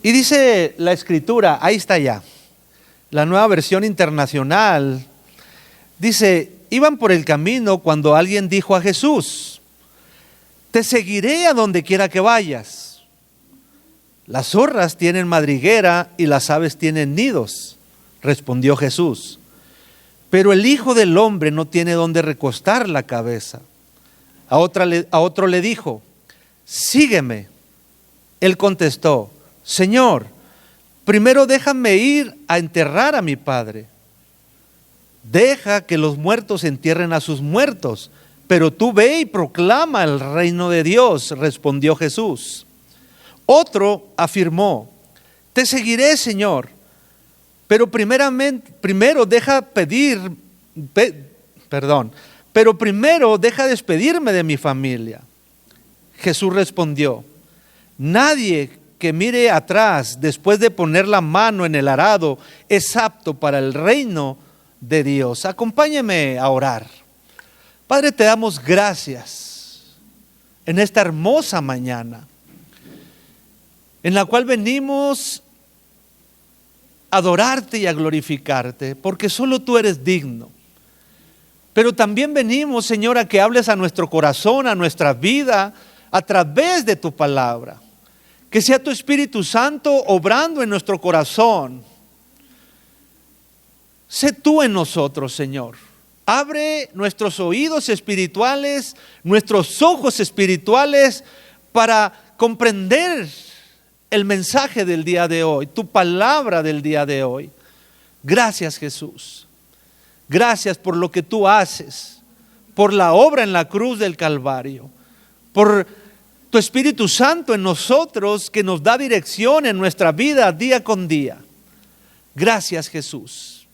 Y dice la Escritura, ahí está ya, la Nueva Versión Internacional, dice: iban por el camino cuando alguien dijo a Jesús: te seguiré a donde quiera que vayas. Las zorras tienen madriguera y las aves tienen nidos, respondió Jesús, pero el Hijo del Hombre no tiene donde recostar la cabeza. A otro le dijo: sígueme. Él contestó: Señor, primero déjame ir a enterrar a mi padre. Deja que los muertos entierren a sus muertos, pero tú ve y proclama el reino de Dios, respondió Jesús. Otro afirmó: te seguiré, Señor, pero primero deja despedirme de mi familia. Jesús respondió: nadie que mire atrás después de poner la mano en el arado es apto para el reino de Dios. Acompáñeme a orar. Padre, te damos gracias en esta hermosa mañana, en la cual venimos a adorarte y a glorificarte, porque solo tú eres digno. Pero también venimos, Señor, a que hables a nuestro corazón, a nuestra vida, a través de tu palabra. Que sea tu Espíritu Santo obrando en nuestro corazón. Sé tú en nosotros, Señor. Abre nuestros oídos espirituales, nuestros ojos espirituales, para comprender el mensaje del día de hoy, tu palabra del día de hoy. Gracias, Jesús. Gracias por lo que tú haces, por la obra en la cruz del Calvario, por tu Espíritu Santo en nosotros que nos da dirección en nuestra vida día con día. Gracias, Jesús.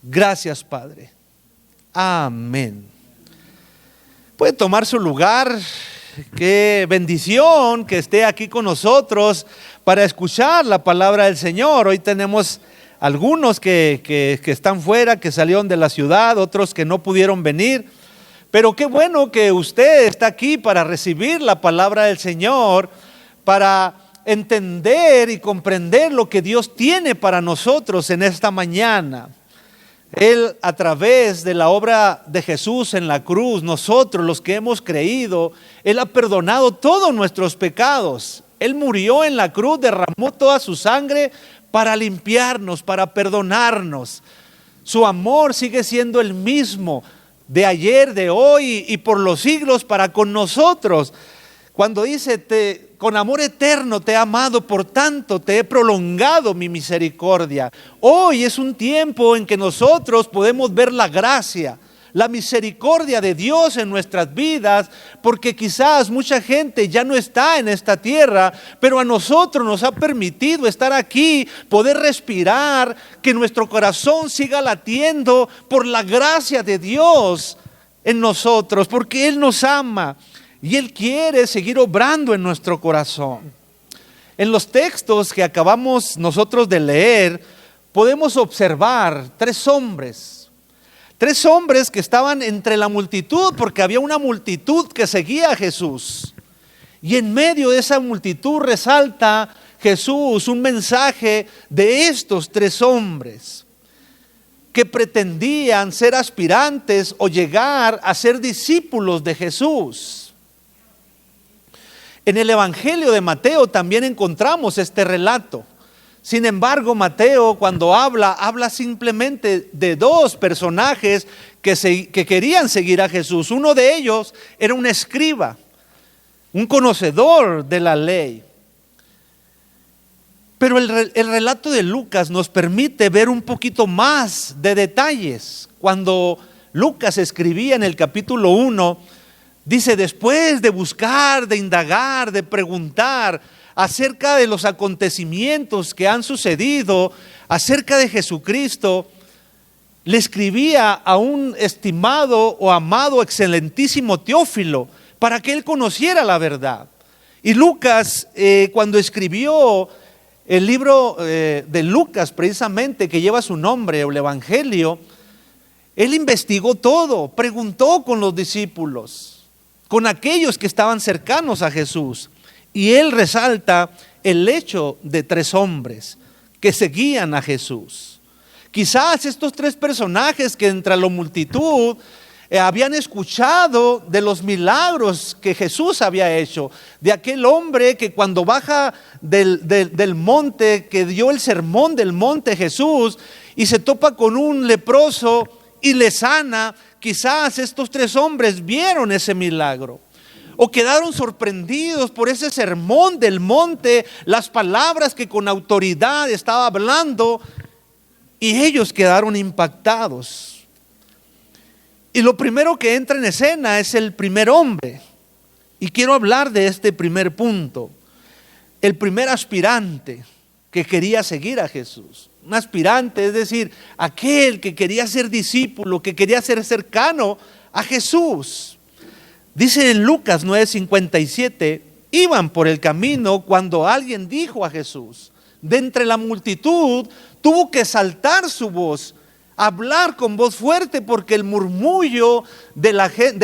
Gracias, Padre. Amén. Puede tomar su lugar. Qué bendición que esté aquí con nosotros para escuchar la palabra del Señor. Hoy tenemos algunos que están fuera, que salieron de la ciudad, otros que no pudieron venir. Pero qué bueno que usted está aquí para recibir la palabra del Señor, para entender y comprender lo que Dios tiene para nosotros en esta mañana. Él, a través de la obra de Jesús en la cruz, nosotros los que hemos creído, Él ha perdonado todos nuestros pecados. Él murió en la cruz, derramó toda su sangre para limpiarnos, para perdonarnos. Su amor sigue siendo el mismo de ayer, de hoy y por los siglos para con nosotros. Cuando dice: con amor eterno te he amado, por tanto te he prolongado mi misericordia. Hoy es un tiempo en que nosotros podemos ver la gracia, la misericordia de Dios en nuestras vidas, porque quizás mucha gente ya no está en esta tierra, pero a nosotros nos ha permitido estar aquí, poder respirar, que nuestro corazón siga latiendo por la gracia de Dios en nosotros, porque Él nos ama y Él quiere seguir obrando en nuestro corazón. En los textos que acabamos nosotros de leer, podemos observar tres hombres que estaban entre la multitud, porque había una multitud que seguía a Jesús. Y en medio de esa multitud resalta Jesús un mensaje de estos tres hombres que pretendían ser aspirantes o llegar a ser discípulos de Jesús. En el Evangelio de Mateo también encontramos este relato. Sin embargo, Mateo, cuando habla simplemente de dos personajes que querían seguir a Jesús. Uno de ellos era un escriba, un conocedor de la ley. Pero el relato de Lucas nos permite ver un poquito más de detalles. Cuando Lucas escribía en el capítulo 1, dice: después de buscar, de indagar, de preguntar acerca de los acontecimientos que han sucedido, acerca de Jesucristo, le escribía a un estimado o amado excelentísimo Teófilo para que él conociera la verdad. Y Lucas, cuando escribió el libro de Lucas, precisamente, que lleva su nombre, el Evangelio, él investigó todo, preguntó con los discípulos, con aquellos que estaban cercanos a Jesús. Y él resalta el hecho de 3 hombres que seguían a Jesús. Quizás estos 3 personajes que entre la multitud habían escuchado de los milagros que Jesús había hecho, de aquel hombre que cuando baja del monte, que dio el sermón del monte Jesús, y se topa con un leproso y le sana. Quizás estos 3 hombres vieron ese milagro, o quedaron sorprendidos por ese sermón del monte, las palabras que con autoridad estaba hablando, y ellos quedaron impactados. Y lo primero que entra en escena es el primer hombre. Y quiero hablar de este primer punto. El primer aspirante que quería seguir a Jesús. Un aspirante, es decir, aquel que quería ser discípulo, que quería ser cercano a Jesús. Dice en Lucas 9:57, iban por el camino cuando alguien dijo a Jesús, de entre la multitud tuvo que saltar su voz, hablar con voz fuerte, porque el murmullo del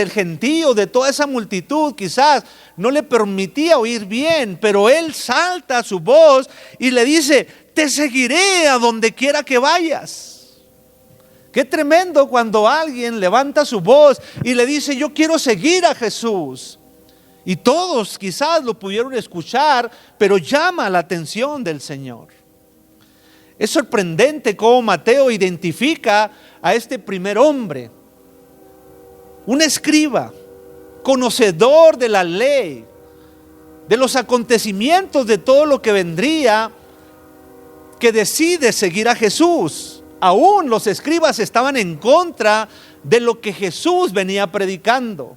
gentío, de toda esa multitud, quizás no le permitía oír bien, pero él salta su voz y le dice: te seguiré a donde quiera que vayas. Qué tremendo cuando alguien levanta su voz y le dice: yo quiero seguir a Jesús. Y todos quizás lo pudieron escuchar, pero llama la atención del Señor. Es sorprendente cómo Mateo identifica a este primer hombre, un escriba, conocedor de la ley, de los acontecimientos, de todo lo que vendría, que decide seguir a Jesús. Aún los escribas estaban en contra de lo que Jesús venía predicando,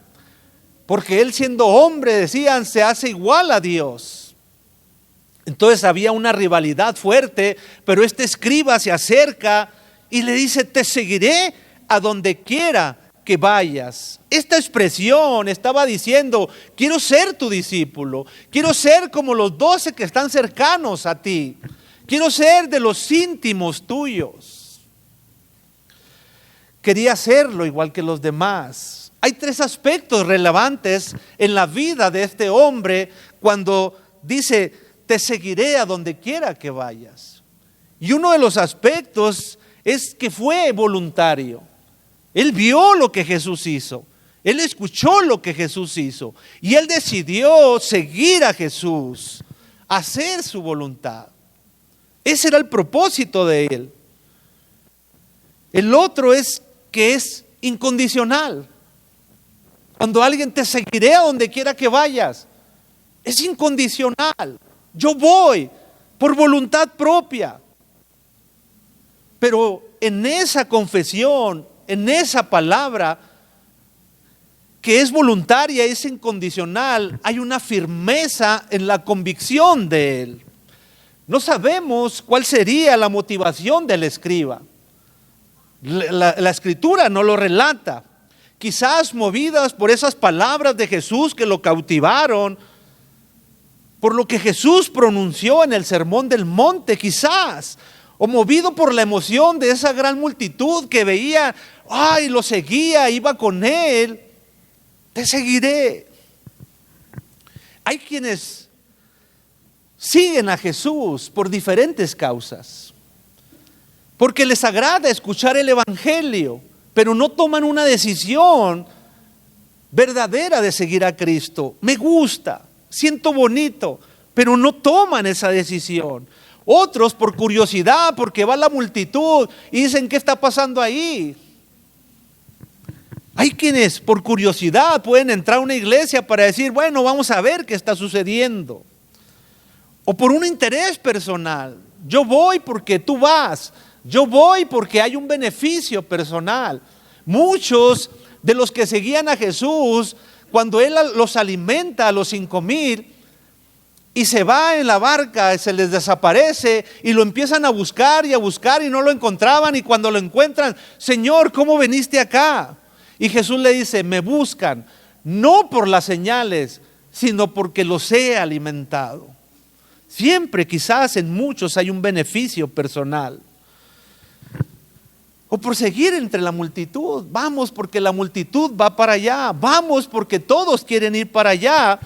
porque él, siendo hombre, decían, se hace igual a Dios. Entonces había una rivalidad fuerte, pero este escriba se acerca y le dice: te seguiré a donde quiera que vayas. Esta expresión estaba diciendo: quiero ser tu discípulo, quiero ser como los 12 que están cercanos a ti, quiero ser de los íntimos tuyos. Quería hacerlo igual que los demás. Hay 3 aspectos relevantes en la vida de este hombre cuando dice: te seguiré a donde quiera que vayas. Y uno de los aspectos es que fue voluntario. Él vio lo que Jesús hizo, él escuchó lo que Jesús hizo, y él decidió seguir a Jesús, hacer su voluntad. Ese era el propósito de él. El otro es que es incondicional. Cuando alguien: te seguiré a donde quiera que vayas, es incondicional. Yo voy por voluntad propia. Pero en esa confesión, en esa palabra que es voluntaria, es incondicional, hay una firmeza en la convicción de él. No sabemos cuál sería la motivación del escriba. La escritura no lo relata. Quizás movidas por esas palabras de Jesús que lo cautivaron, por lo que Jesús pronunció en el sermón del monte, quizás, o movido por la emoción de esa gran multitud que veía, lo seguía, iba con él. Te seguiré. Hay quienes siguen a Jesús por diferentes causas, porque les agrada escuchar el evangelio, pero no toman una decisión verdadera de seguir a Cristo. Me gusta, siento bonito, pero no toman esa decisión. Otros por curiosidad, porque va la multitud y dicen: ¿qué está pasando ahí? Hay quienes por curiosidad pueden entrar a una iglesia para decir: bueno, vamos a ver qué está sucediendo. O por un interés personal: yo voy porque tú vas, yo voy porque hay un beneficio personal. Muchos de los que seguían a Jesús, cuando Él los alimenta a los 5,000 y se va en la barca, se les desaparece y lo empiezan a buscar y no lo encontraban, y cuando lo encuentran: Señor, ¿cómo viniste acá? Y Jesús le dice: me buscan no por las señales, sino porque los he alimentado. Siempre, quizás en muchos, hay un beneficio personal. O por seguir entre la multitud. Vamos porque la multitud va para allá, vamos porque todos quieren ir para allá.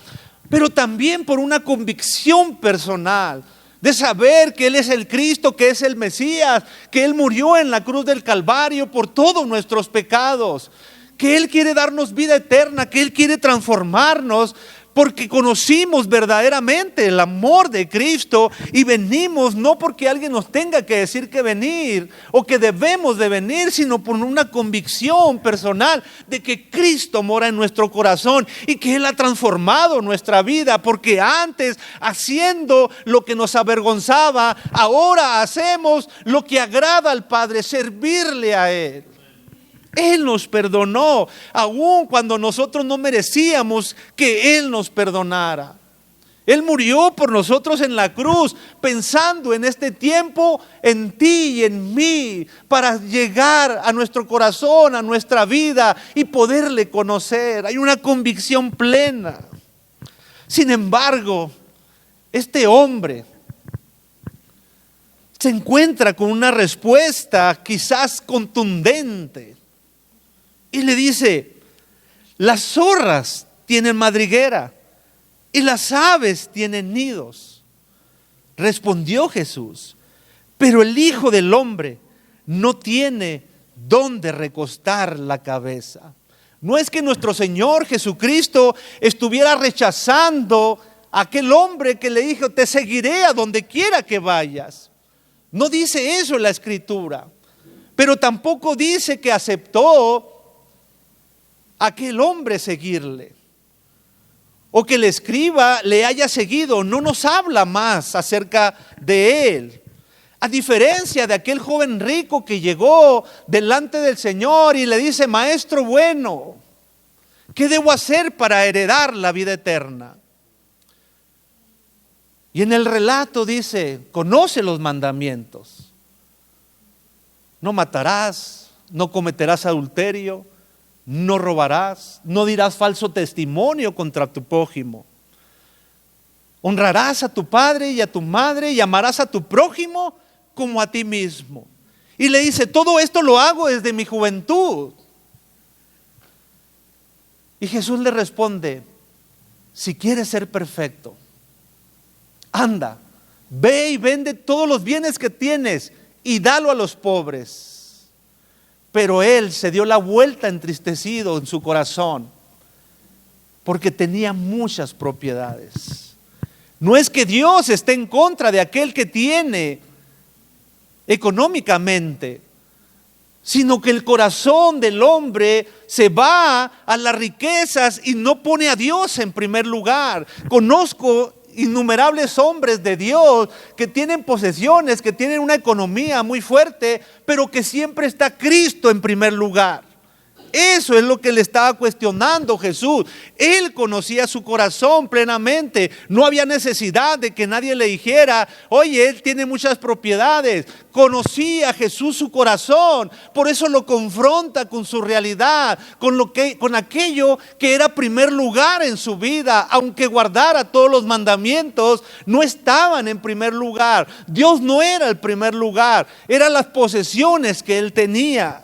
pero también por una convicción personal de saber que Él es el Cristo, que es el Mesías, que Él murió en la cruz del Calvario por todos nuestros pecados, que Él quiere darnos vida eterna, que Él quiere transformarnos, porque conocimos verdaderamente el amor de Cristo y venimos no porque alguien nos tenga que decir que venir o que debemos de venir, sino por una convicción personal de que Cristo mora en nuestro corazón y que Él ha transformado nuestra vida, porque antes, haciendo lo que nos avergonzaba, ahora hacemos lo que agrada al Padre, servirle a Él. Él nos perdonó, aun cuando nosotros no merecíamos que Él nos perdonara. Él murió por nosotros en la cruz, pensando en este tiempo en ti y en mí, para llegar a nuestro corazón, a nuestra vida y poderle conocer. Hay una convicción plena. Sin embargo, este hombre se encuentra con una respuesta quizás contundente. Y le dice: las zorras tienen madriguera y las aves tienen nidos. Respondió Jesús: pero el Hijo del Hombre no tiene dónde recostar la cabeza. No es que nuestro Señor Jesucristo estuviera rechazando a aquel hombre que le dijo: te seguiré a donde quiera que vayas. No dice eso en la Escritura, pero tampoco dice que aceptó aquel hombre seguirle, o que el escriba le haya seguido. No nos habla más acerca de él. A diferencia de aquel joven rico que llegó delante del Señor y le dice: maestro bueno, ¿qué debo hacer para heredar la vida eterna? Y en el relato dice: conoce los mandamientos. No matarás, no cometerás adulterio, no robarás, no dirás falso testimonio contra tu prójimo. Honrarás a tu padre y a tu madre y amarás a tu prójimo como a ti mismo. Y le dice: todo esto lo hago desde mi juventud. Y Jesús le responde: si quieres ser perfecto, anda, ve y vende todos los bienes que tienes y dalo a los pobres. Pero él se dio la vuelta entristecido en su corazón, porque tenía muchas propiedades. No es que Dios esté en contra de aquel que tiene económicamente, sino que el corazón del hombre se va a las riquezas y no pone a Dios en primer lugar. Conozco innumerables hombres de Dios que tienen posesiones, que tienen una economía muy fuerte, pero que siempre está Cristo en primer lugar. Eso es lo que le estaba cuestionando Jesús. Él conocía su corazón plenamente. No había necesidad de que nadie le dijera: oye, él tiene muchas propiedades. Conocía Jesús su corazón. Por eso lo confronta con su realidad, con aquello que era primer lugar en su vida. Aunque guardara todos los mandamientos, no estaban en primer lugar. Dios no era el primer lugar, eran las posesiones que él tenía.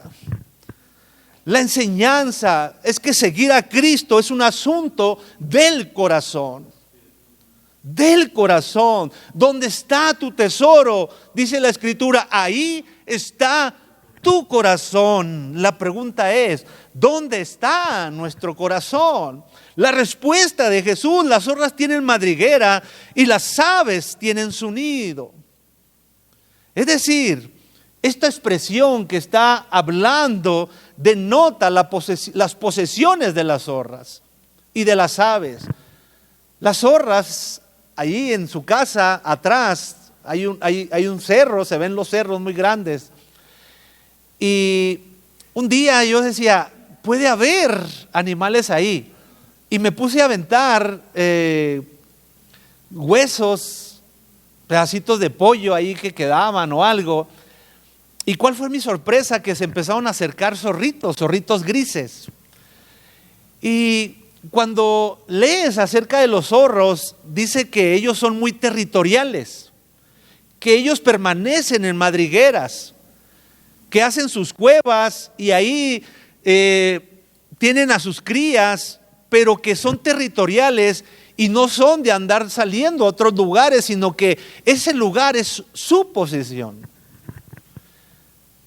La enseñanza es que seguir a Cristo es un asunto del corazón. Del corazón. ¿Dónde está tu tesoro? Dice la Escritura: ahí está tu corazón. La pregunta es: ¿dónde está nuestro corazón? La respuesta de Jesús: las zorras tienen madriguera y las aves tienen su nido. Es decir, esta expresión que está hablando denota las posesiones de las zorras y de las aves. Las zorras, ahí en su casa atrás hay un cerro, se ven los cerros muy grandes. Y un día yo decía: puede haber animales ahí. Y me puse a aventar huesos, pedacitos de pollo ahí que quedaban o algo. ¿Y cuál fue mi sorpresa? Que se empezaron a acercar zorritos grises. Y cuando lees acerca de los zorros, dice que ellos son muy territoriales, que ellos permanecen en madrigueras, que hacen sus cuevas y ahí tienen a sus crías, pero que son territoriales y no son de andar saliendo a otros lugares, sino que ese lugar es su posesión.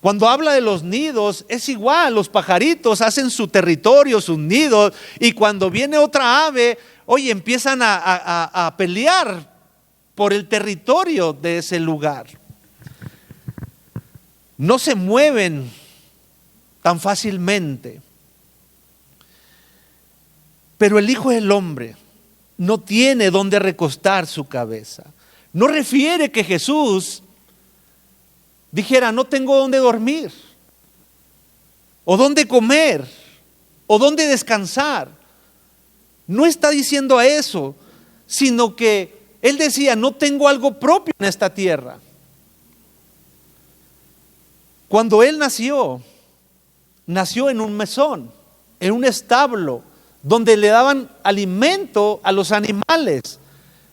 Cuando habla de los nidos, es igual, los pajaritos hacen su territorio, sus nidos, y cuando viene otra ave, oye, empiezan a pelear por el territorio de ese lugar. No se mueven tan fácilmente. Pero el Hijo del Hombre no tiene dónde recostar su cabeza. No refiere que Jesús dijera, no tengo dónde dormir, o dónde comer, o dónde descansar. No está diciendo a eso, sino que Él decía, no tengo algo propio en esta tierra. Cuando Él nació en un mesón, en un establo, donde le daban alimento a los animales.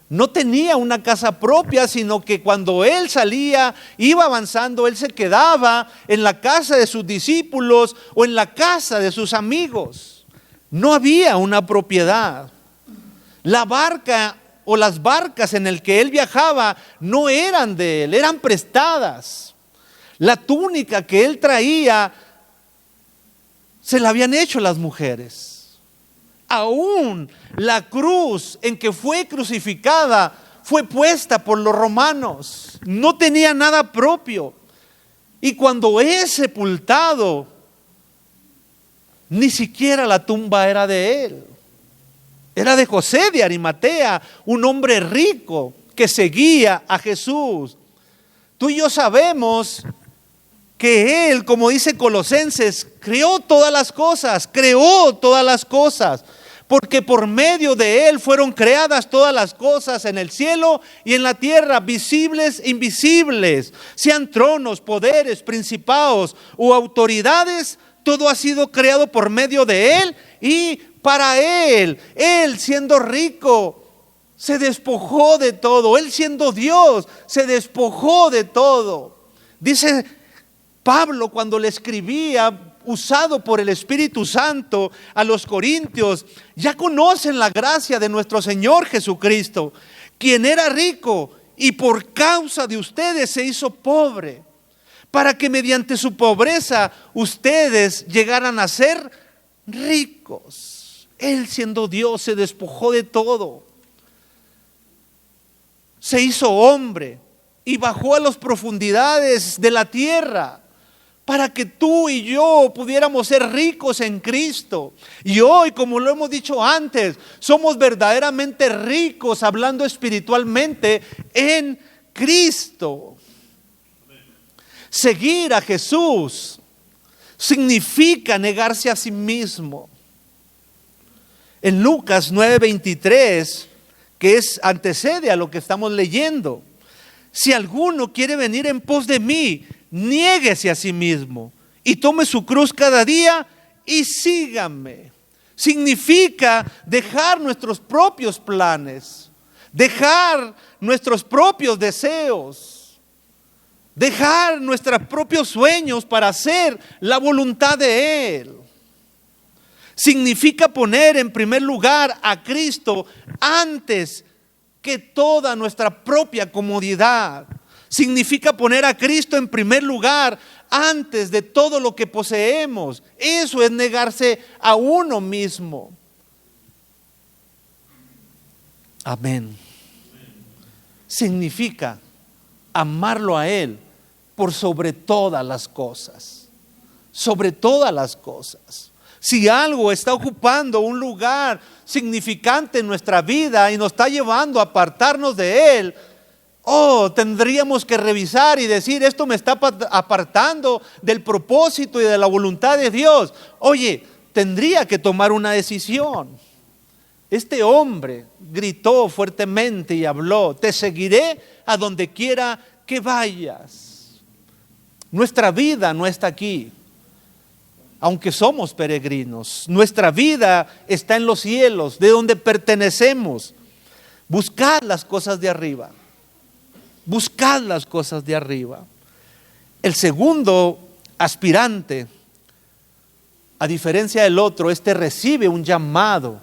No tenía una casa propia, sino que cuando Él salía, iba avanzando, Él se quedaba en la casa de sus discípulos o en la casa de sus amigos. No había una propiedad. La barca o las barcas en el que Él viajaba no eran de Él, eran prestadas. La túnica que Él traía se la habían hecho las mujeres. Aún la cruz en que fue crucificada fue puesta por los romanos. No tenía nada propio. Y cuando es sepultado, ni siquiera la tumba era de Él. Era de José de Arimatea, un hombre rico que seguía a Jesús. Tú y yo sabemos que Él, como dice Colosenses, creó todas las cosas, porque por medio de Él fueron creadas todas las cosas en el cielo y en la tierra, visibles e invisibles, sean tronos, poderes, principados o autoridades, todo ha sido creado por medio de Él y para Él. Él siendo rico, se despojó de todo. Él siendo Dios, se despojó de todo. Dice Pablo cuando le escribía, usado por el Espíritu Santo a los corintios, ya conocen la gracia de nuestro Señor Jesucristo, quien era rico y por causa de ustedes se hizo pobre, para que mediante su pobreza ustedes llegaran a ser ricos. Él siendo Dios se despojó de todo, se hizo hombre y bajó a las profundidades de la tierra, para que tú y yo pudiéramos ser ricos en Cristo. Y hoy, como lo hemos dicho antes, somos verdaderamente ricos, hablando espiritualmente, en Cristo. Seguir a Jesús significa negarse a sí mismo. En Lucas 9:23, que antecede a lo que estamos leyendo, si alguno quiere venir en pos de mí, niéguese a sí mismo y tome su cruz cada día y sígame. Significa dejar nuestros propios planes, dejar nuestros propios deseos, dejar nuestros propios sueños para hacer la voluntad de Él. Significa poner en primer lugar a Cristo antes que toda nuestra propia comodidad. Significa poner a Cristo en primer lugar antes de todo lo que poseemos. Eso es negarse a uno mismo. Amén. Significa amarlo a Él por sobre todas las cosas. Sobre todas las cosas. Si algo está ocupando un lugar significante en nuestra vida y nos está llevando a apartarnos de Él, tendríamos que revisar y decir, esto me está apartando del propósito y de la voluntad de Dios. Oye, tendría que tomar una decisión. Este hombre gritó fuertemente y habló, te seguiré a donde quiera que vayas. Nuestra vida no está aquí, aunque somos peregrinos. Nuestra vida está en los cielos, de donde pertenecemos. Buscad las cosas de arriba. Buscad las cosas de arriba. El segundo aspirante, a diferencia del otro, recibe un llamado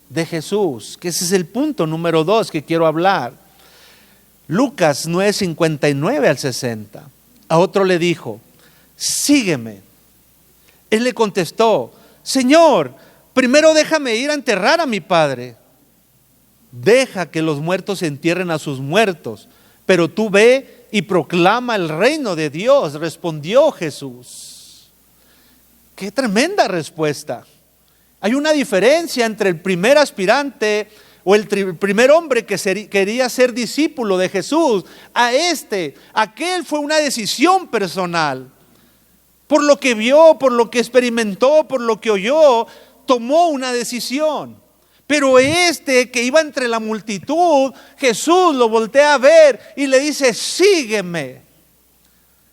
de Jesús, que ese es el punto número 2 que quiero hablar. Lucas 9:59 al 60. A otro le dijo: sígueme. Él le contestó: Señor, primero déjame ir a enterrar a mi padre. Deja que los muertos entierren a sus muertos, pero tú ve y proclama el reino de Dios, respondió Jesús. Qué tremenda respuesta. Hay una diferencia entre el primer aspirante o el primer hombre que quería ser discípulo de Jesús a este. Aquel fue una decisión personal. Por lo que vio, por lo que experimentó, por lo que oyó, tomó una decisión. Pero este que iba entre la multitud, Jesús lo voltea a ver y le dice: sígueme,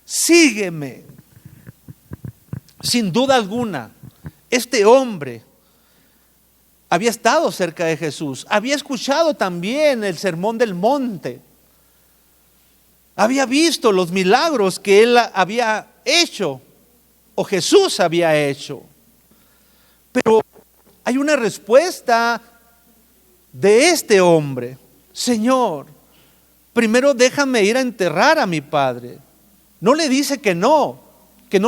sígueme. Sin duda alguna, este hombre había estado cerca de Jesús, había escuchado también el sermón del monte, había visto los milagros que él había hecho o Jesús había hecho. Pero hay una respuesta de este hombre: Señor, primero déjame ir a enterrar a mi padre. No le dice que no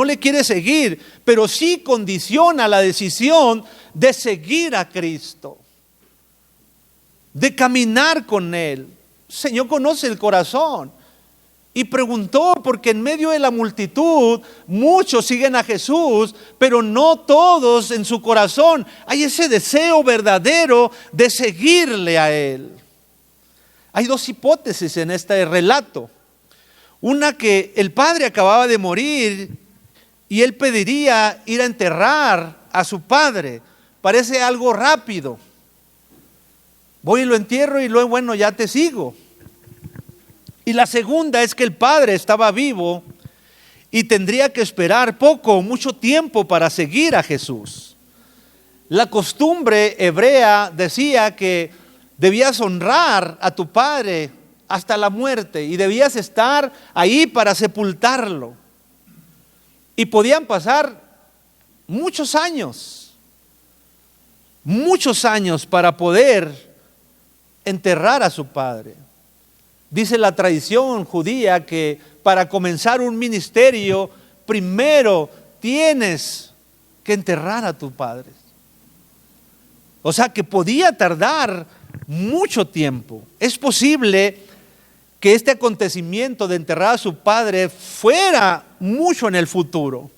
le quiere seguir, pero sí condiciona la decisión de seguir a Cristo, de caminar con Él. El Señor conoce el corazón y preguntó, porque en medio de la multitud muchos siguen a Jesús, pero no todos en su corazón hay ese deseo verdadero de seguirle a Él. Hay dos hipótesis en este relato. Una, que el padre acababa de morir y él pediría ir a enterrar a su padre. Parece algo rápido. Voy y lo entierro y luego, bueno, ya te sigo. Y la segunda es que el padre estaba vivo y tendría que esperar poco o mucho tiempo para seguir a Jesús. La costumbre hebrea decía que debías honrar a tu padre hasta la muerte y debías estar ahí para sepultarlo. Y podían pasar muchos años para poder enterrar a su padre. Dice la tradición judía que para comenzar un ministerio, primero tienes que enterrar a tu padre. O sea que podía tardar mucho tiempo. Es posible que este acontecimiento de enterrar a su padre fuera mucho en el futuro.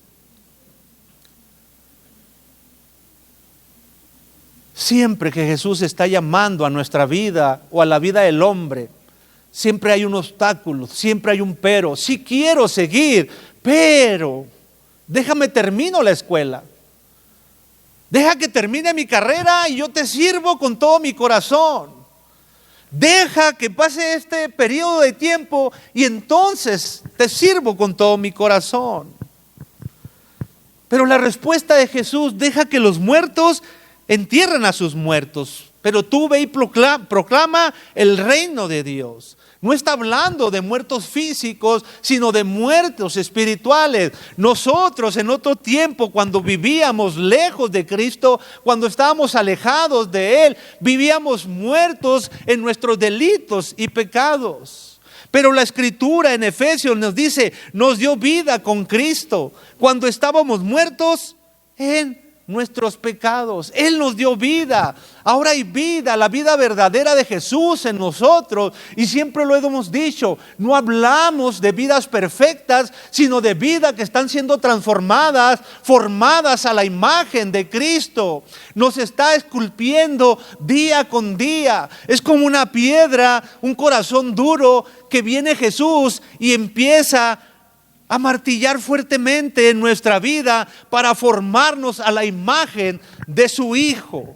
Siempre que Jesús está llamando a nuestra vida o a la vida del hombre, siempre hay un obstáculo, siempre hay un pero. Sí quiero seguir, pero déjame termino la escuela. Deja que termine mi carrera y yo te sirvo con todo mi corazón. Deja que pase este periodo de tiempo y entonces te sirvo con todo mi corazón. Pero la respuesta de Jesús: deja que los muertos entierren a sus muertos, pero tú ve y proclama el reino de Dios. No está hablando de muertos físicos, sino de muertos espirituales. Nosotros en otro tiempo, cuando vivíamos lejos de Cristo, cuando estábamos alejados de Él, vivíamos muertos en nuestros delitos y pecados. Pero la Escritura en Efesios nos dice: nos dio vida con Cristo cuando estábamos muertos en nuestros pecados. Él nos dio vida. Ahora hay vida, la vida verdadera de Jesús en nosotros. Y siempre lo hemos dicho, no hablamos de vidas perfectas, sino de vidas que están siendo transformadas, formadas a la imagen de Cristo. Nos está esculpiendo día con día. Es como una piedra, un corazón duro, que viene Jesús y empieza a martillar fuertemente en nuestra vida para formarnos a la imagen de su Hijo.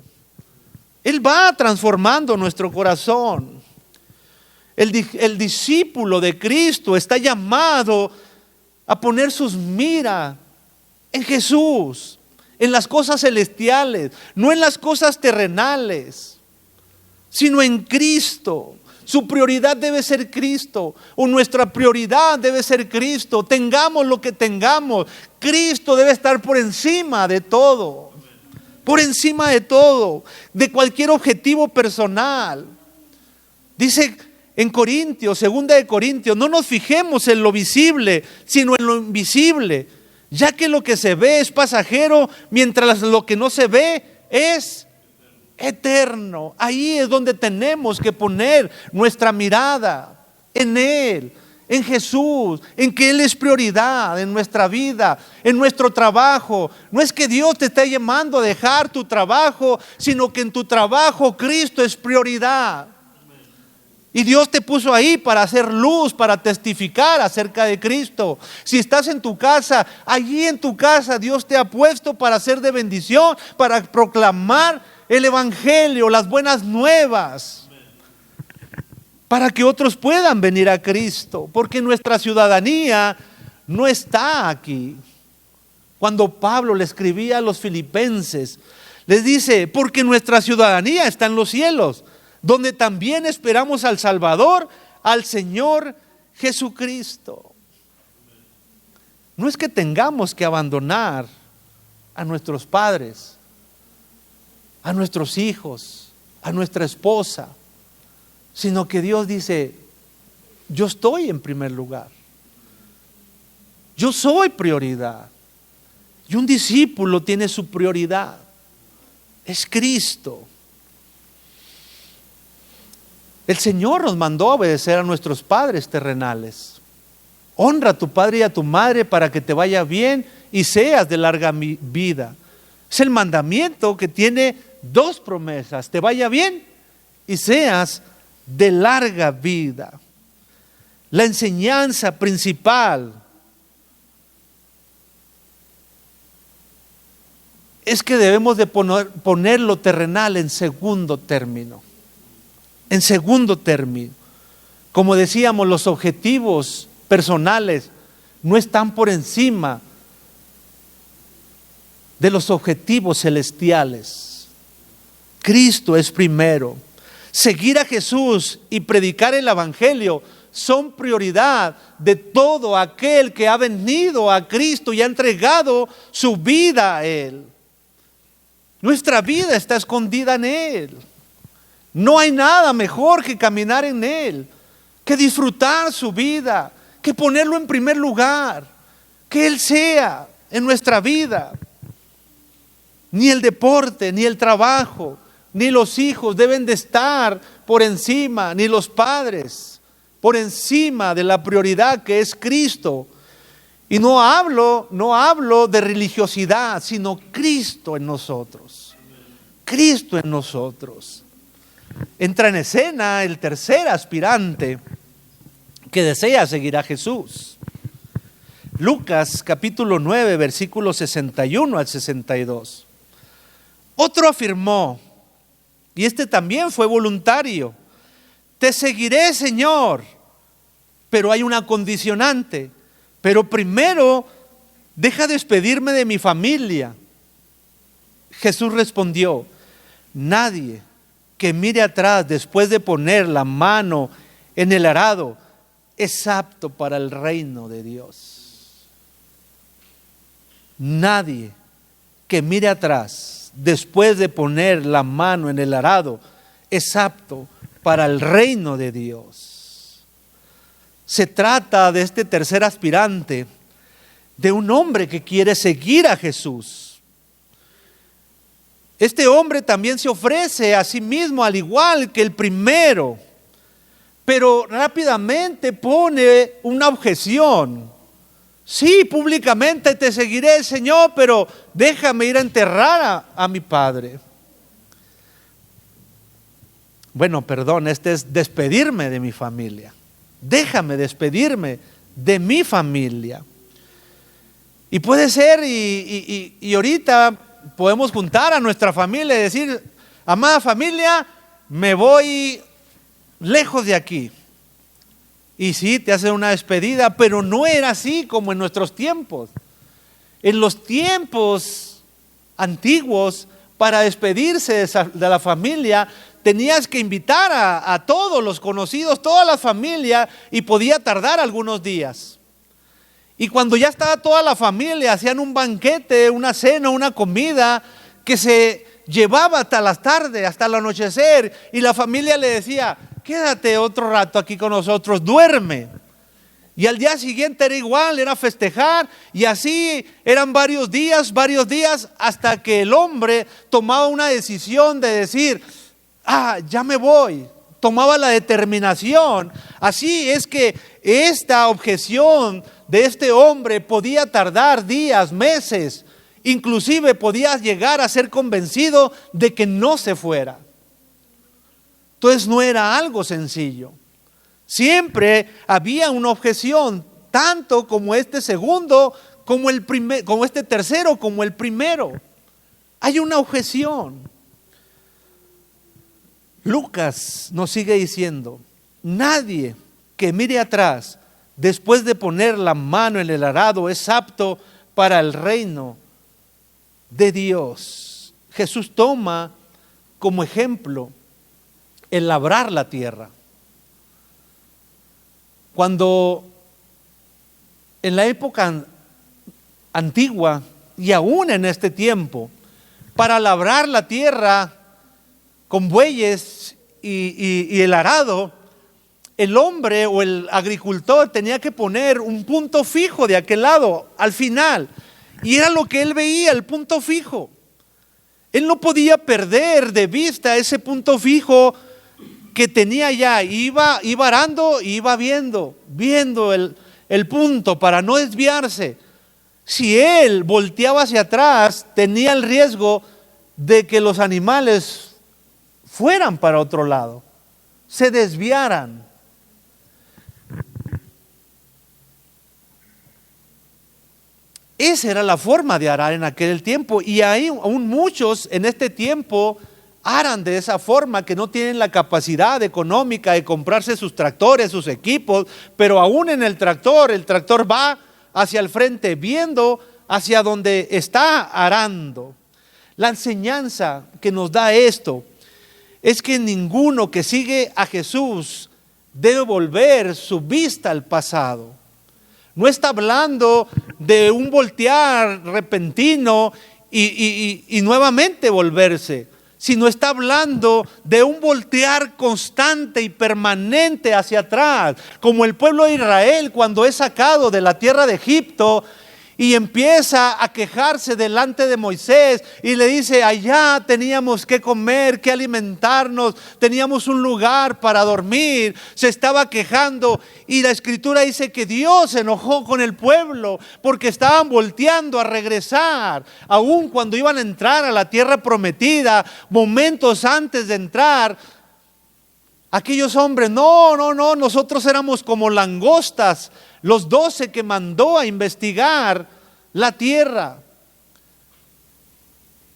Él va transformando nuestro corazón. El discípulo de Cristo está llamado a poner sus miras en Jesús, en las cosas celestiales, no en las cosas terrenales, sino en Cristo. Su prioridad debe ser Cristo, o nuestra prioridad debe ser Cristo. Tengamos lo que tengamos, Cristo debe estar por encima de todo. por encima de todo, de cualquier objetivo personal. Dice en Corintios, 2 de Corintios, no nos fijemos en lo visible, sino en lo invisible, ya que lo que se ve es pasajero, mientras lo que no se ve es eterno. Ahí es donde tenemos que poner nuestra mirada, en Él, en Jesús, en que Él es prioridad en nuestra vida, en nuestro trabajo. No es que Dios te esté llamando a dejar tu trabajo, sino que en tu trabajo Cristo es prioridad. Y Dios te puso ahí para hacer luz, para testificar acerca de Cristo. Si estás en tu casa, allí en tu casa Dios te ha puesto para ser de bendición, para proclamar el evangelio, las buenas nuevas, para que otros puedan venir a Cristo, porque nuestra ciudadanía no está aquí. Cuando Pablo le escribía a los filipenses, les dice, porque nuestra ciudadanía está en los cielos, donde también esperamos al Salvador, al Señor Jesucristo. No es que tengamos que abandonar a nuestros padres, a nuestros hijos, a nuestra esposa, sino que Dios dice, yo estoy en primer lugar. Yo soy prioridad. Y un discípulo tiene su prioridad. Es Cristo. El Señor nos mandó a obedecer a nuestros padres terrenales. Honra a tu padre y a tu madre para que te vaya bien y seas de larga vida. Es el mandamiento que tiene dos promesas: te vaya bien y seas de larga vida. La enseñanza principal es que debemos de poner lo terrenal en segundo término. En segundo término. Como decíamos, los objetivos personales no están por encima de los objetivos celestiales. Cristo es primero. Seguir a Jesús y predicar el evangelio son prioridad de todo aquel que ha venido a Cristo y ha entregado su vida a Él. Nuestra vida está escondida en Él. No hay nada mejor que caminar en Él, que disfrutar su vida, que ponerlo en primer lugar, que Él sea en nuestra vida. Ni el deporte, ni el trabajo, ni los hijos deben de estar por encima, ni los padres, por encima de la prioridad que es Cristo. Y no hablo de religiosidad, sino Cristo en nosotros. Cristo en nosotros. Entra en escena el tercer aspirante que desea seguir a Jesús. Lucas capítulo 9, versículos 61 al 62. Otro afirmó, y este también fue voluntario: te seguiré, Señor, pero hay una condicionante. Pero primero, deja despedirme de mi familia. Jesús respondió: nadie que mire atrás después de poner la mano en el arado es apto para el reino de Dios. Nadie que mire atrás después de poner la mano en el arado es apto para el reino de Dios. Se trata de este tercer aspirante, de un hombre que quiere seguir a Jesús. Este hombre también se ofrece a sí mismo al igual que el primero, pero rápidamente pone una objeción. Sí, públicamente te seguiré, Señor, pero déjame ir a enterrar a mi padre. Bueno, perdón, este es despedirme de mi familia. Déjame despedirme de mi familia. Y puede ser, y ahorita podemos juntar a nuestra familia y decir: amada familia, me voy lejos de aquí. Y sí, te hacen una despedida, pero no era así como en nuestros tiempos. En los tiempos antiguos, para despedirse de la familia, tenías que invitar a todos los conocidos, toda la familia, y podía tardar algunos días. Y cuando ya estaba toda la familia, hacían un banquete, una cena, una comida que se llevaba hasta las tardes, hasta el anochecer, y la familia le decía: quédate otro rato aquí con nosotros, duerme. Y al día siguiente era igual, era festejar, y así eran varios días, hasta que el hombre tomaba una decisión de decir: ya me voy. Tomaba la determinación. Así es que esta objeción de este hombre podía tardar días, meses, inclusive podía llegar a ser convencido de que no se fuera. Entonces no era algo sencillo. Siempre había una objeción, tanto como este segundo, como este tercero, como el primero. Hay una objeción. Lucas nos sigue diciendo: nadie que mire atrás después de poner la mano en el arado es apto para el reino de Dios. Jesús toma como ejemplo el labrar la tierra. Cuando en la época antigua y aún en este tiempo, para labrar la tierra con bueyes y el arado, el hombre o el agricultor tenía que poner un punto fijo de aquel lado al final, y era lo que él veía, el punto fijo. Él no podía perder de vista ese punto fijo que tenía ya. Iba arando y iba viendo el punto para no desviarse. Si él volteaba hacia atrás, tenía el riesgo de que los animales fueran para otro lado, se desviaran. Esa era la forma de arar en aquel tiempo, y hay aún muchos en este tiempo aran de esa forma, que no tienen la capacidad económica de comprarse sus tractores, sus equipos, pero aún en el tractor va hacia el frente, viendo hacia donde está arando. La enseñanza que nos da esto es que ninguno que sigue a Jesús debe volver su vista al pasado. No está hablando de un voltear repentino y nuevamente volverse, sino está hablando de un voltear constante y permanente hacia atrás, como el pueblo de Israel cuando es sacado de la tierra de Egipto y empieza a quejarse delante de Moisés y le dice: allá teníamos que comer, que alimentarnos, teníamos un lugar para dormir. Se estaba quejando, y la escritura dice que Dios se enojó con el pueblo porque estaban volteando a regresar. Aún cuando iban a entrar a la tierra prometida, momentos antes de entrar, aquellos hombres: no, nosotros éramos como langostas, los 12 que mandó a investigar la tierra.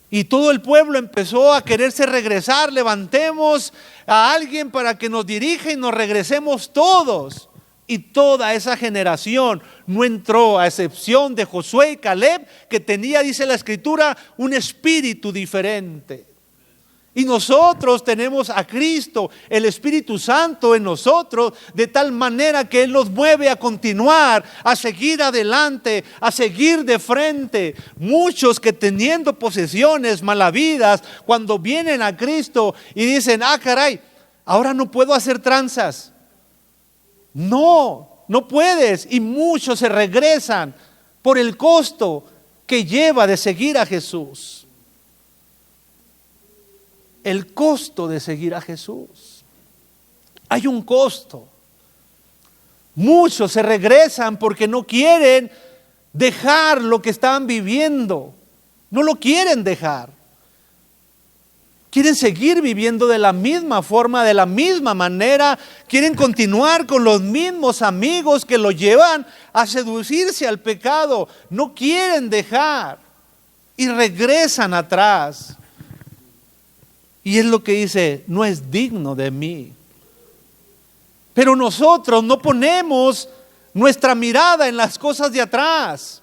Y todo el pueblo empezó a quererse regresar. Levantemos a alguien para que nos dirija y nos regresemos todos. Y toda esa generación no entró, a excepción de Josué y Caleb, que tenía, dice la escritura, un espíritu diferente. Y nosotros tenemos a Cristo, el Espíritu Santo en nosotros, de tal manera que Él nos mueve a continuar, a seguir adelante, a seguir de frente. Muchos que teniendo posesiones malavidas, cuando vienen a Cristo y dicen: caray, ahora no puedo hacer tranzas. No puedes. Y muchos se regresan por el costo que lleva de seguir a Jesús. El costo de seguir a Jesús. Hay un costo. Muchos se regresan porque no quieren dejar lo que estaban viviendo. No lo quieren dejar. Quieren seguir viviendo de la misma forma, de la misma manera. Quieren continuar con los mismos amigos que lo llevan a seducirse al pecado. No quieren dejar y regresan atrás. Y es lo que dice: no es digno de mí. Pero nosotros no ponemos nuestra mirada en las cosas de atrás.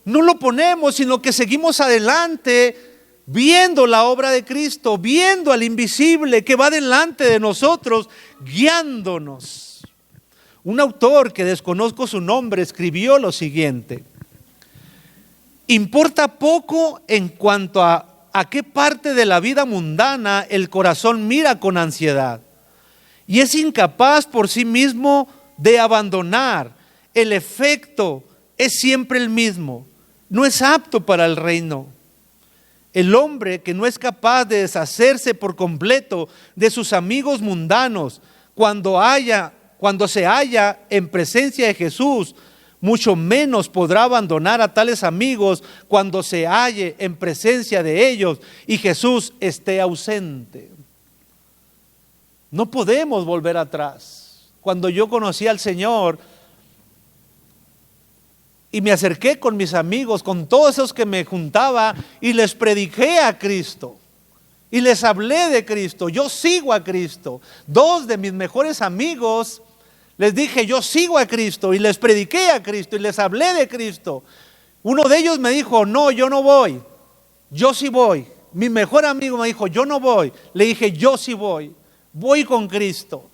No lo ponemos, sino que seguimos adelante, viendo la obra de Cristo, viendo al invisible que va delante de nosotros, guiándonos. Un autor que desconozco su nombre escribió lo siguiente: importa poco en cuanto a a qué parte de la vida mundana el corazón mira con ansiedad y es incapaz por sí mismo de abandonar. El efecto es siempre el mismo. No es apto para el reino. El hombre que no es capaz de deshacerse por completo de sus amigos mundanos cuando se halla en presencia de Jesús, mucho menos podrá abandonar a tales amigos cuando se halle en presencia de ellos y Jesús esté ausente. No podemos volver atrás. Cuando yo conocí al Señor y me acerqué con mis amigos, con todos esos que me juntaba y les prediqué a Cristo y les hablé de Cristo, yo sigo a Cristo. 2 de mis mejores amigos les dije, yo sigo a Cristo y les prediqué a Cristo y les hablé de Cristo. Uno de ellos me dijo, no, yo no voy, yo sí voy. Mi mejor amigo me dijo, yo no voy. Le dije, yo sí voy con Cristo.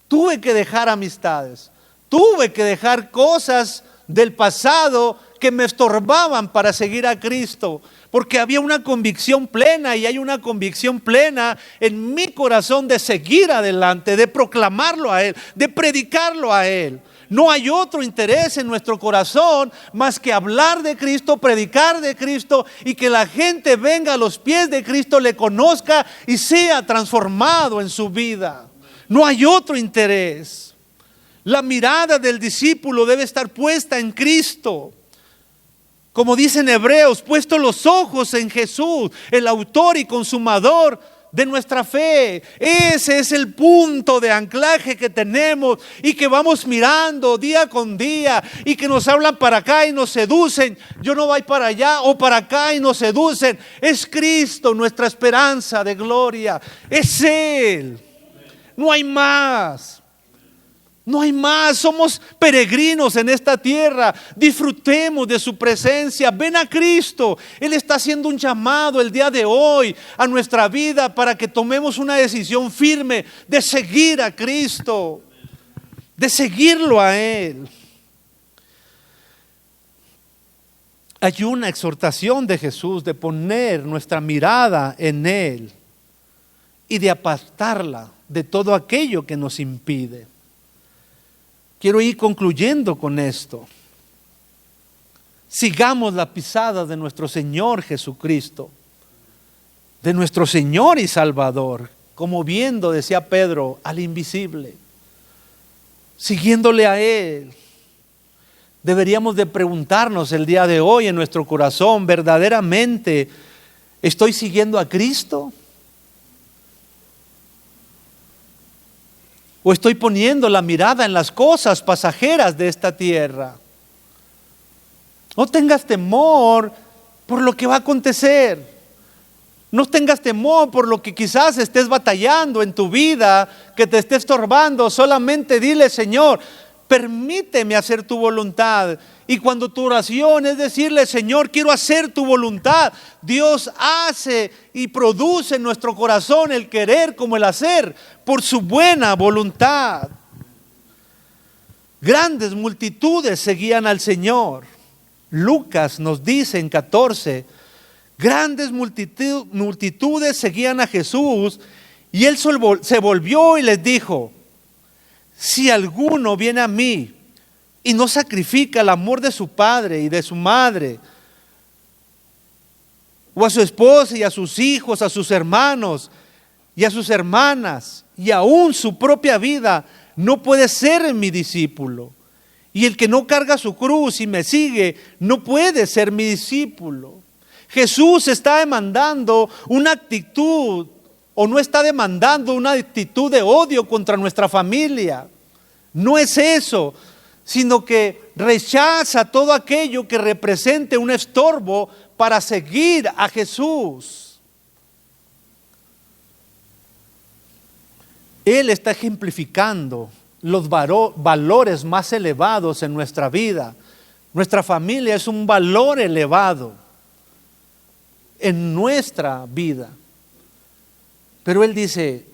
Tuve que dejar amistades, tuve que dejar cosas del pasado que me estorbaban para seguir a Cristo, porque había una convicción plena y hay una convicción plena en mi corazón de seguir adelante, de proclamarlo a Él, de predicarlo a Él. No hay otro interés en nuestro corazón más que hablar de Cristo, predicar de Cristo y que la gente venga a los pies de Cristo, le conozca y sea transformado en su vida. No hay otro interés. La mirada del discípulo debe estar puesta en Cristo. Como dice en Hebreos, puesto los ojos en Jesús, el autor y consumador de nuestra fe. Ese es el punto de anclaje que tenemos y que vamos mirando día con día y que nos hablan para acá y nos seducen. Yo no voy para allá o para acá y nos seducen. Es Cristo nuestra esperanza de gloria. Es Él. No hay más. No hay más, somos peregrinos en esta tierra, disfrutemos de su presencia, ven a Cristo. Él está haciendo un llamado el día de hoy a nuestra vida para que tomemos una decisión firme de seguir a Cristo, de seguirlo a Él. Hay una exhortación de Jesús de poner nuestra mirada en Él y de apartarla de todo aquello que nos impide. Quiero ir concluyendo con esto. Sigamos la pisada de nuestro Señor Jesucristo, de nuestro Señor y Salvador, como viendo, decía Pedro, al invisible, siguiéndole a Él. Deberíamos de preguntarnos el día de hoy en nuestro corazón, ¿verdaderamente estoy siguiendo a Cristo? ¿O estoy poniendo la mirada en las cosas pasajeras de esta tierra? No tengas temor por lo que va a acontecer. No tengas temor por lo que quizás estés batallando en tu vida, que te esté estorbando. Solamente dile, Señor, permíteme hacer tu voluntad. Y cuando tu oración es decirle, Señor, quiero hacer tu voluntad, Dios hace y produce en nuestro corazón el querer como el hacer por su buena voluntad. Grandes multitudes seguían al Señor. Lucas nos dice en 14, grandes multitudes seguían a Jesús y Él se volvió y les dijo, si alguno viene a mí y no sacrifica el amor de su padre y de su madre, o a su esposa y a sus hijos, a sus hermanos y a sus hermanas, y aún su propia vida, no puede ser mi discípulo. Y el que no carga su cruz y me sigue, no puede ser mi discípulo. Jesús está demandando una actitud, o no está demandando una actitud de odio contra nuestra familia. No es eso, sino que rechaza todo aquello que represente un estorbo para seguir a Jesús. Él está ejemplificando los valores más elevados en nuestra vida. Nuestra familia es un valor elevado en nuestra vida. Pero Él dice,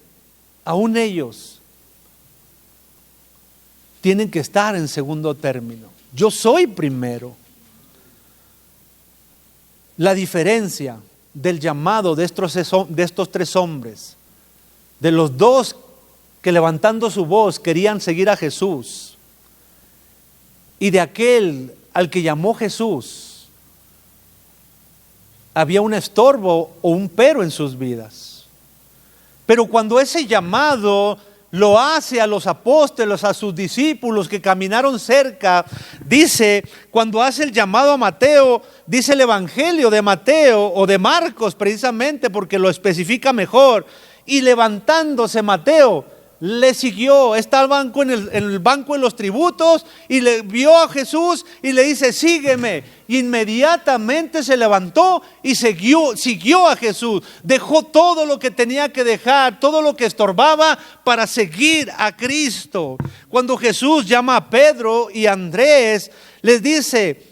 aún ellos tienen que estar en segundo término. Yo soy primero. La diferencia del llamado de estos tres hombres, de los dos que levantando su voz querían seguir a Jesús, y de aquel al que llamó Jesús, había un estorbo o un pero en sus vidas. Pero cuando ese llamado lo hace a los apóstoles, a sus discípulos que caminaron cerca, dice, cuando hace el llamado a Mateo, dice el Evangelio de Mateo o de Marcos precisamente porque lo especifica mejor, y levantándose Mateo, le siguió. Estaban en el banco de los tributos y le vio a Jesús y le dice, sígueme. Y inmediatamente se levantó y siguió a Jesús. Dejó todo lo que tenía que dejar, todo lo que estorbaba para seguir a Cristo. Cuando Jesús llama a Pedro y a Andrés, les dice,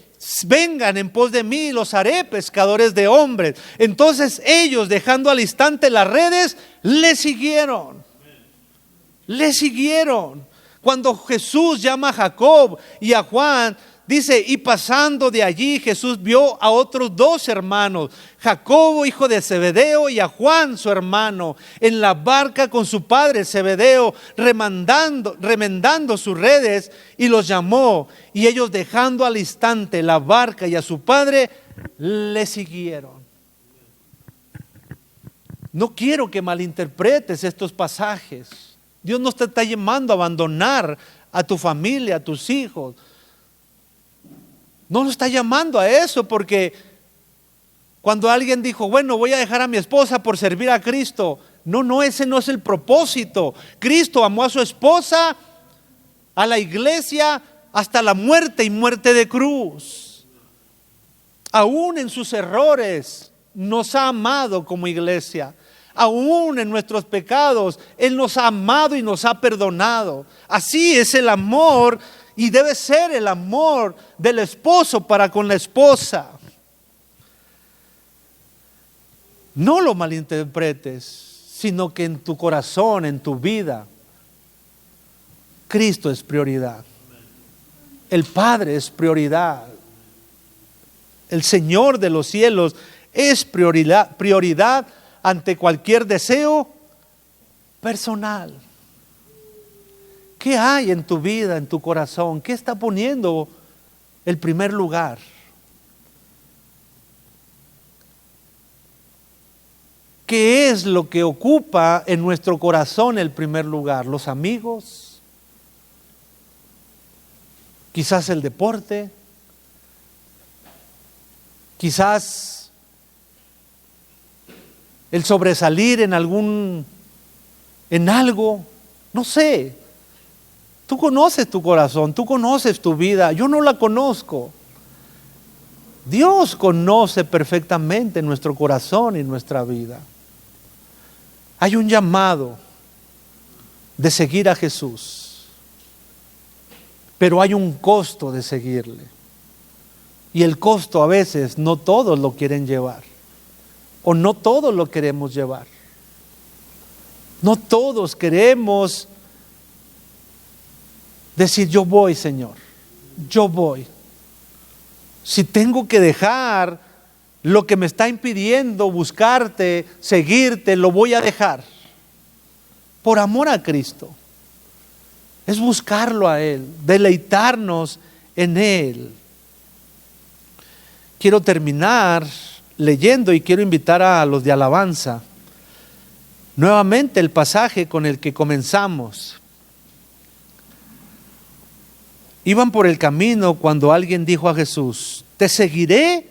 vengan en pos de mí, los haré pescadores de hombres. Entonces ellos, dejando al instante las redes, le siguieron. Le siguieron. Cuando Jesús llama a Jacob y a Juan, dice, y pasando de allí Jesús vio a otros dos hermanos, Jacobo hijo de Zebedeo y a Juan su hermano, en la barca con su padre Zebedeo, remendando sus redes, y los llamó, y ellos dejando al instante la barca y a su padre, le siguieron. No quiero que malinterpretes estos pasajes. Dios no te está llamando a abandonar a tu familia, a tus hijos. No lo está llamando a eso, porque cuando alguien dijo, bueno, voy a dejar a mi esposa por servir a Cristo. No, ese no es el propósito. Cristo amó a su esposa, a la iglesia, hasta la muerte y muerte de cruz. Aún en sus errores nos ha amado como iglesia. Aún en nuestros pecados, Él nos ha amado y nos ha perdonado. Así es el amor y debe ser el amor del esposo para con la esposa. No lo malinterpretes, sino que en tu corazón, en tu vida, Cristo es prioridad. El Padre es prioridad. El Señor de los cielos es prioridad ante cualquier deseo personal. ¿Qué hay en tu vida, en tu corazón? ¿Qué está poniendo el primer lugar? ¿Qué es lo que ocupa en nuestro corazón el primer lugar? ¿Los amigos? Quizás el deporte. Quizás el sobresalir en algo, no sé. Tú conoces tu corazón, tú conoces tu vida, yo no la conozco. Dios conoce perfectamente nuestro corazón y nuestra vida. Hay un llamado de seguir a Jesús, pero hay un costo de seguirle. Y el costo a veces no todos lo quieren llevar. O no todos lo queremos llevar. No todos queremos decir, yo voy, Señor, yo voy. Si tengo que dejar lo que me está impidiendo buscarte, seguirte, lo voy a dejar. Por amor a Cristo. Es buscarlo a Él, deleitarnos en Él. Quiero terminar leyendo y quiero invitar a los de alabanza nuevamente el pasaje con el que comenzamos. Iban por el camino cuando alguien dijo a Jesús, te seguiré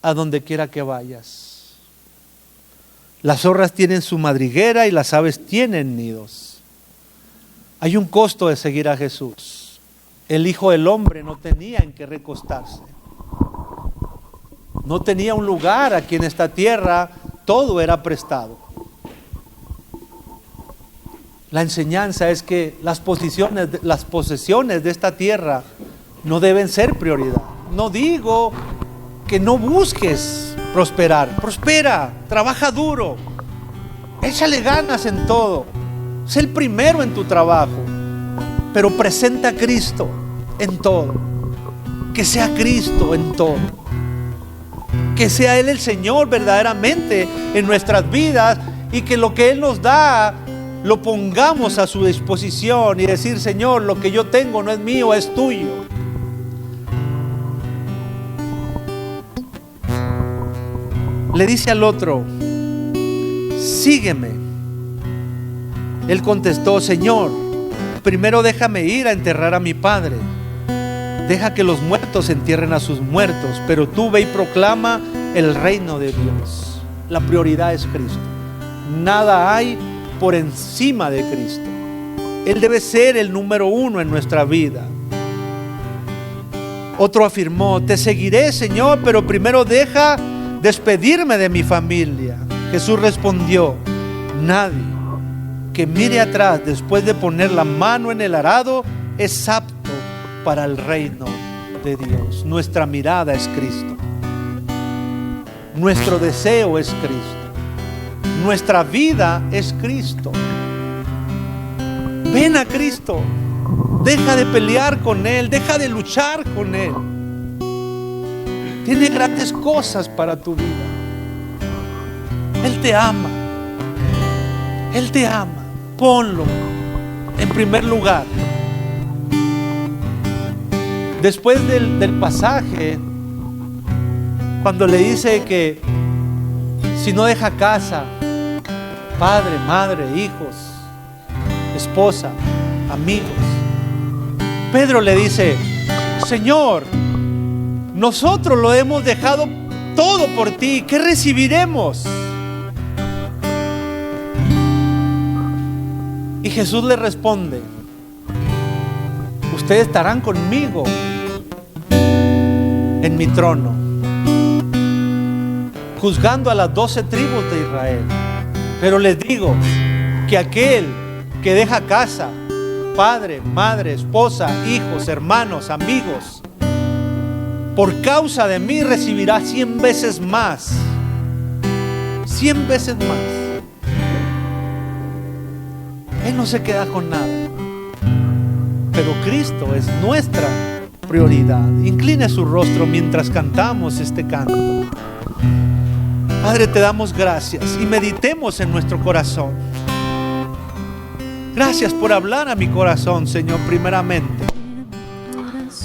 a donde quiera que vayas. Las zorras tienen su madriguera y las aves tienen nidos. Hay un costo de seguir a Jesús. El Hijo del Hombre no tenía en qué recostarse. No tenía un lugar aquí en esta tierra, todo era prestado. La enseñanza es que las posesiones de esta tierra no deben ser prioridad. No digo que no busques prosperar. Prospera, trabaja duro, échale ganas en todo. Sé el primero en tu trabajo, pero presenta a Cristo en todo. Que sea Cristo en todo. Que sea Él el Señor verdaderamente en nuestras vidas y que lo que Él nos da lo pongamos a su disposición y decir: Señor, lo que yo tengo no es mío, es tuyo. Le dice al otro: sígueme. Él contestó: Señor, primero déjame ir a enterrar a mi padre. Deja que los muertos entierren a sus muertos, pero tú ve y proclama el reino de Dios. La prioridad es Cristo. Nada hay por encima de Cristo. Él debe ser el número uno en nuestra vida. Otro afirmó: te seguiré, Señor, pero primero deja despedirme de mi familia. Jesús respondió: nadie que mire atrás después de poner la mano en el arado es apto para el reino de Dios. Nuestra mirada es Cristo. Nuestro deseo es Cristo. Nuestra vida es Cristo. Ven a Cristo. Deja de pelear con Él. Deja de luchar con Él. Tiene grandes cosas para tu vida. Él te ama. Él te ama. Ponlo en primer lugar. Después del pasaje, cuando le dice que si no deja casa, padre, madre, hijos, esposa, amigos, Pedro le dice: Señor, nosotros lo hemos dejado todo por ti, ¿qué recibiremos? Y Jesús le responde: ustedes estarán conmigo en mi trono, juzgando a las 12 tribus de Israel. Pero les digo que aquel que deja casa, padre, madre, esposa, hijos, hermanos, amigos, por causa de mí recibirá 100 veces más. 100 veces más. Él no se queda con nada. Pero Cristo es nuestra prioridad. Incline su rostro mientras cantamos este canto. Padre, te damos gracias y meditemos en nuestro corazón. Gracias por hablar a mi corazón, Señor, primeramente.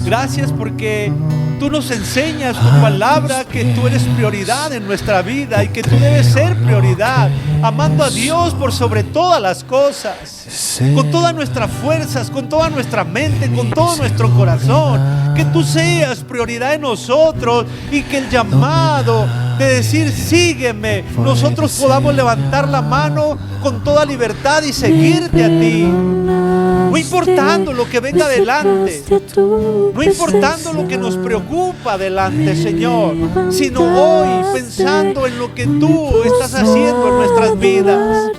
Gracias porque tú nos enseñas tu palabra que tú eres prioridad en nuestra vida y que tú debes ser prioridad, amando a Dios por sobre todas las cosas, con todas nuestras fuerzas, con toda nuestra mente, con todo nuestro corazón. Que tú seas prioridad en nosotros y que el llamado de decir sígueme, nosotros podamos levantar la mano con toda libertad y seguirte a ti. No importando lo que venga adelante, no importando lo que nos preocupa adelante, Señor, sino hoy pensando en lo que tú estás haciendo en nuestras vidas.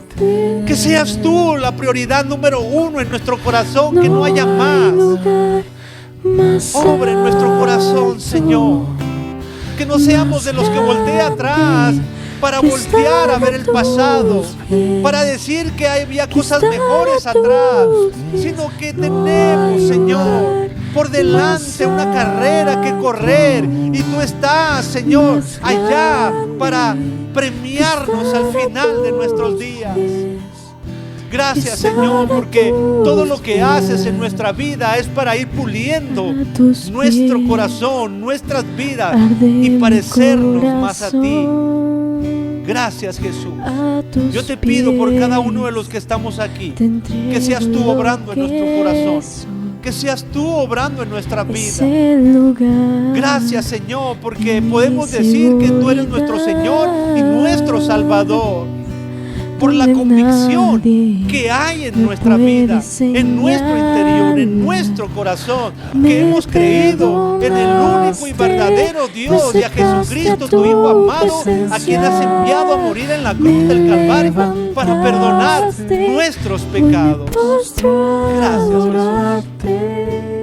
Que seas tú la prioridad número uno en nuestro corazón, que no haya más. Obra en nuestro corazón, Señor. Que no seamos de los que voltea atrás para voltear a ver el pasado, para decir que había cosas mejores atrás, sino que tenemos, Señor, por delante una carrera que correr y tú estás, Señor, allá para premiarnos al final de nuestros días. Gracias, Señor, porque todo lo que haces en nuestra vida es para ir puliendo nuestro corazón, nuestras vidas y parecernos más a ti. Gracias, Jesús. Yo te pido por cada uno de los que estamos aquí, que seas tú obrando en nuestro corazón, que seas tú obrando en nuestra vida. Gracias, Señor, porque podemos decir que tú eres nuestro Señor y nuestro Salvador, por la convicción que hay en nuestra vida, en nuestro interior, en nuestro corazón, que hemos creído en el único y verdadero Dios y a Jesucristo, tu Hijo amado, a quien has enviado a morir en la cruz del Calvario para perdonar nuestros pecados. Gracias, Jesús.